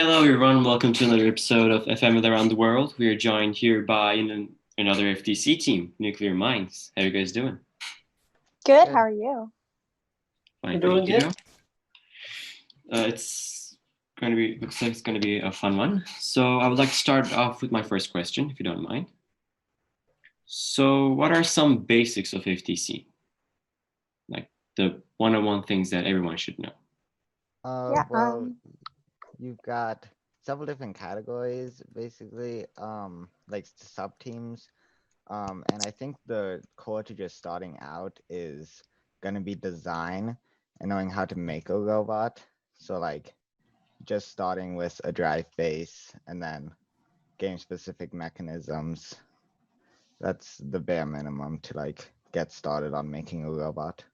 Hello, everyone. Welcome to another episode of FM Around the World. We are joined here by another FTC team, Nuclear Minds. How are you guys doing? Good. How are you? Fine, thank you. It's going to be looks like it's going to be a fun one. So I would like to start off with my first question, if you don't mind. So, what are some basics of FTC? Like the one-on-one things that everyone should know. You've got several different categories, basically, like sub teams. And I think the core to just starting out is going to be design and knowing how to make a robot. So like just starting with a drive base and then game specific mechanisms. That's the bare minimum to like get started on making a robot.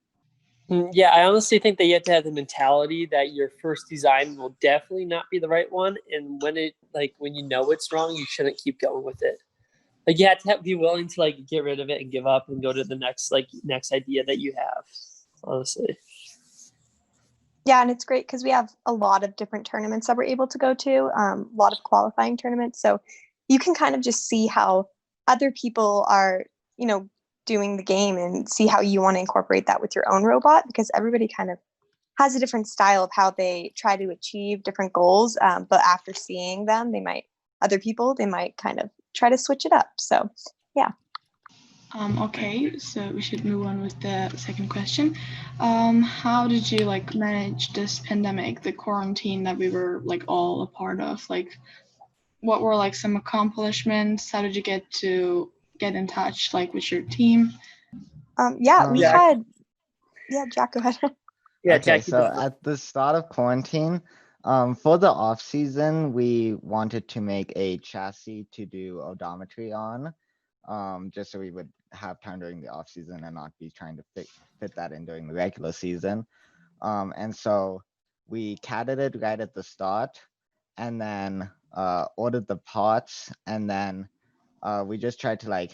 Yeah, I honestly think that you have to have the mentality that your first design will definitely not be the right one, and when you know it's wrong, you shouldn't keep going with it. Like you have to be willing to like get rid of it and give up and go to the next idea that you have. Honestly. Yeah, and it's great because we have a lot of different tournaments that we're able to go to, a lot of qualifying tournaments. So you can kind of just see how other people are, doing the game and see how you want to incorporate that with your own robot, because everybody kind of has a different style of how they try to achieve different goals. But after seeing them, they might kind of try to switch it up. So, yeah. Okay, so we should move on with the second question. How did you manage this pandemic, the quarantine that we were all a part of? What were some accomplishments? How did you get in touch with your team? Jack, go ahead. Yeah, okay, so at the start of quarantine, for the off season, we wanted to make a chassis to do odometry on, just so we would have time during the off season and not be trying to fit that in during the regular season. And so we catted it right at the start, and then ordered the parts, and then we just tried to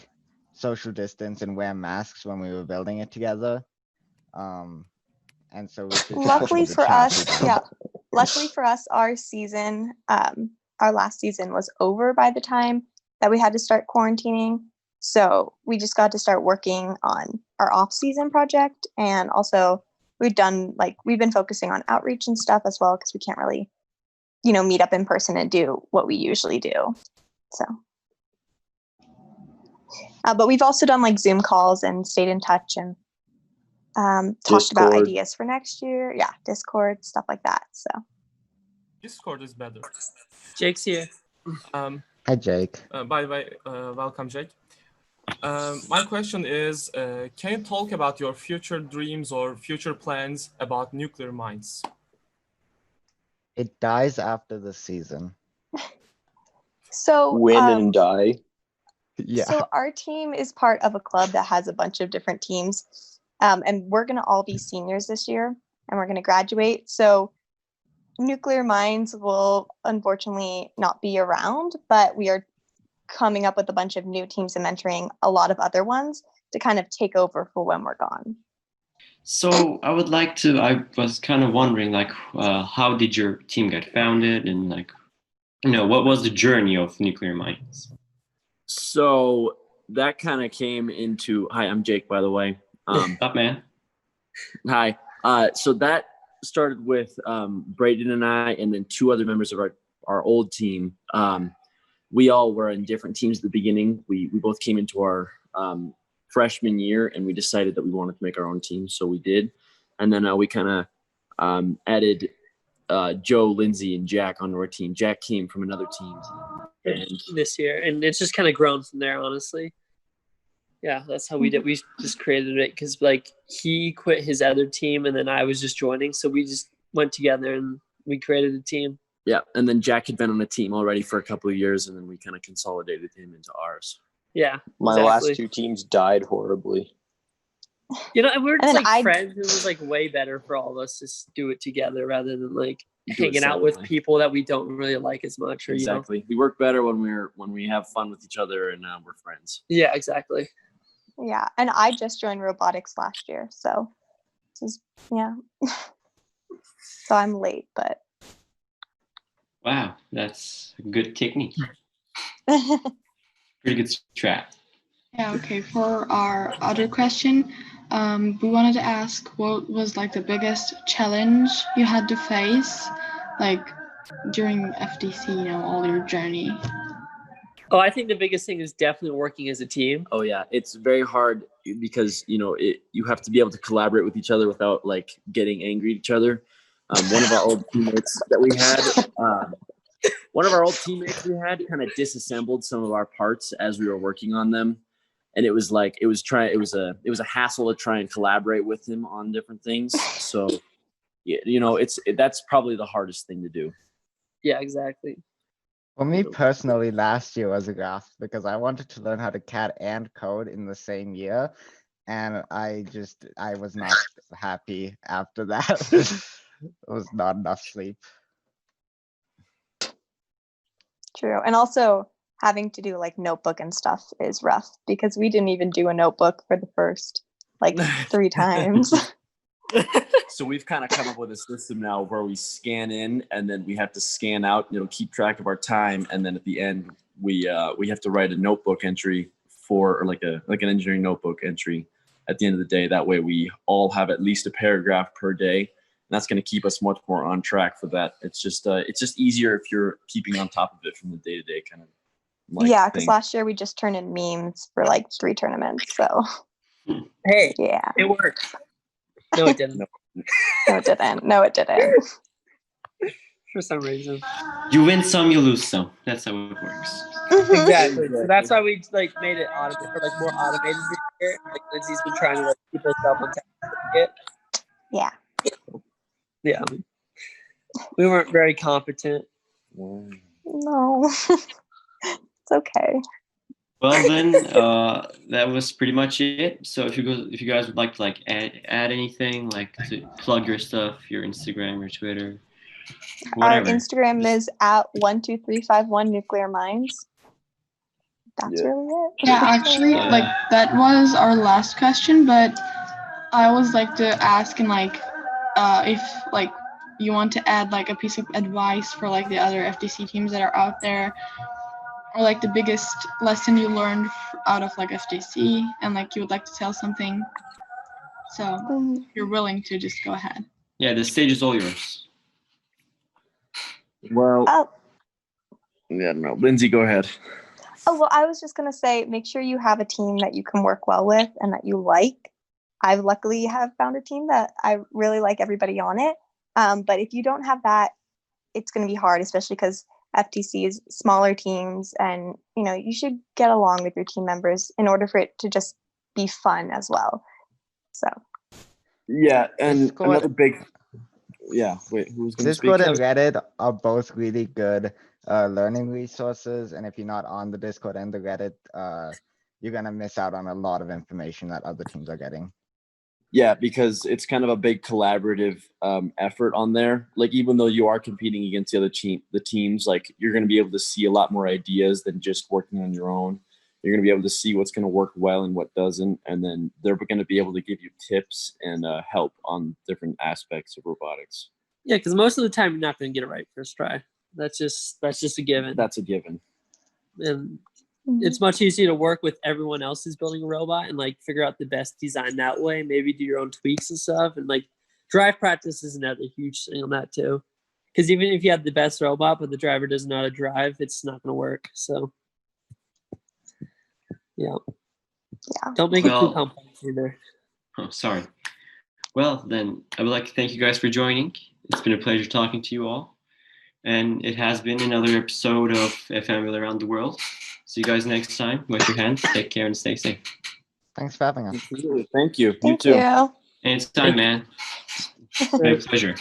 social distance and wear masks when we were building it together. And so we luckily for us, our season, our last season was over by the time that we had to start quarantining. So we just got to start working on our off-season project, and also we've been focusing on outreach and stuff as well, because we can't really, meet up in person and do what we usually do. So. But we've also done Zoom calls and stayed in touch and talked about ideas for next year. Yeah, Discord, stuff like that. So Discord is better. Jake's here. Hi, Jake. By the way, welcome, Jake. My question is, can you talk about your future dreams or future plans about Nuclear Minds? It dies after the season. So win and die. Yeah. So our team is part of a club that has a bunch of different teams, and we're going to all be seniors this year, and we're going to graduate. So Nuclear Minds will unfortunately not be around, but we are coming up with a bunch of new teams and mentoring a lot of other ones to kind of take over for when we're gone. So I was kind of wondering, how did your team get founded, and what was the journey of Nuclear Minds? So that kind of came into, hi, I'm Jake, by the way. Up, man. Hi. So that started with Braden and I, and then two other members of our old team. We all were in different teams at the beginning. We both came into our freshman year, and we decided that we wanted to make our own team. So we did. And then we kind of added Joe, Lindsay, and Jack onto our team. Jack came from another team. This year, and it's just kind of grown from there, honestly. Yeah, that's how we did. We just created it because he quit his other team, and then I was just joining, so we just went together and we created a team. Yeah, and then Jack had been on a team already for a couple of years, and then we kind of consolidated him into ours. Yeah, my last two teams died horribly. And we're just friends. It was way better for all of us to do it together rather than hanging out with people that we don't really like as much. Exactly. We work better when we have fun with each other and we're friends. Yeah, exactly. Yeah, and I just joined robotics last year, so this is, so I'm late, but Wow, that's a good technique. Pretty good strat. Yeah, okay. For our other question, we wanted to ask what was like the biggest challenge you had to face, like during FTC, all your journey. Oh, I think the biggest thing is definitely working as a team. Oh yeah, it's very hard because you have to be able to collaborate with each other without like getting angry at each other. One of our old teammates that we had kind of disassembled some of our parts as we were working on them, and it was a hassle to try and collaborate with him on different things. So that's probably the hardest thing to do. Yeah, exactly. For me personally, last year was a graph because I wanted to learn how to CAD and code in the same year. And I was not happy after that. It was not enough sleep. True. And also having to do like notebook and stuff is rough because we didn't even do a notebook for the first like 3 times. So we've kind of come up with a system now where we scan in and then we have to scan out, and it'll keep track of our time. And then at the end, we have to write a notebook entry or like an engineering notebook entry at the end of the day. That way we all have at least a paragraph per day. And that's going to keep us much more on track for that. It's just easier if you're keeping on top of it from the day-to-day kind of yeah, because last year we just turned in memes for like 3 tournaments. So hey, yeah, it worked. No, it didn't. No, it didn't. For some reason. You win some, you lose some. That's how it works. Exactly. So that's why we like made it automated, or like more automated this year. Like Lindsay's been trying to like keep herself on top of it. Yeah. Yeah. We weren't very competent. No. It's okay. Well then, that was pretty much it. So if you guys would like to like add anything, like to plug your stuff, your Instagram, your Twitter, whatever. Our Instagram is at 12351 Nuclear Minds. That's really it. Yeah, actually, like that was our last question, but I always like to ask and like if like you want to add like a piece of advice for like the other FTC teams that are out there, or like the biggest lesson you learned out of like FTC, and like you would like to tell something. So if you're willing to, just go ahead. Yeah, the stage is all yours. Well, I don't know. Lindsay, go ahead. Oh, well, I was just going to say, make sure you have a team that you can work well with and that you like. I luckily have found a team that I really like everybody on it. But if you don't have that, it's going to be hard, especially because FTC is smaller teams, and you should get along with your team members in order for it to just be fun as well. So yeah, and another big wait, who's going to speak? Discord and Reddit are both really good learning resources, and if you're not on the Discord and the Reddit, you're gonna miss out on a lot of information that other teams are getting. Yeah, because it's kind of a big collaborative effort on there. Like, even though you are competing against the teams, like you're going to be able to see a lot more ideas than just working on your own. You're going to be able to see what's going to work well and what doesn't, and then they're going to be able to give you tips and help on different aspects of robotics. Yeah, because most of the time you're not going to get it right first try. That's just a given. That's a given. And it's much easier to work with everyone else who's building a robot and like figure out the best design that way. Maybe do your own tweaks and stuff. And like drive practice is another huge thing on that too. Because even if you have the best robot, but the driver doesn't know how to drive, it's not going to work. So yeah. Don't make it too complex either. Oh, sorry. Well, then I would like to thank you guys for joining. It's been a pleasure talking to you all. And it has been another episode of FAW Around the World. See you guys next time. Wash your hands, take care, and stay safe. Thanks for having us. Thank you. Thank you too. you. Anytime, man. My pleasure.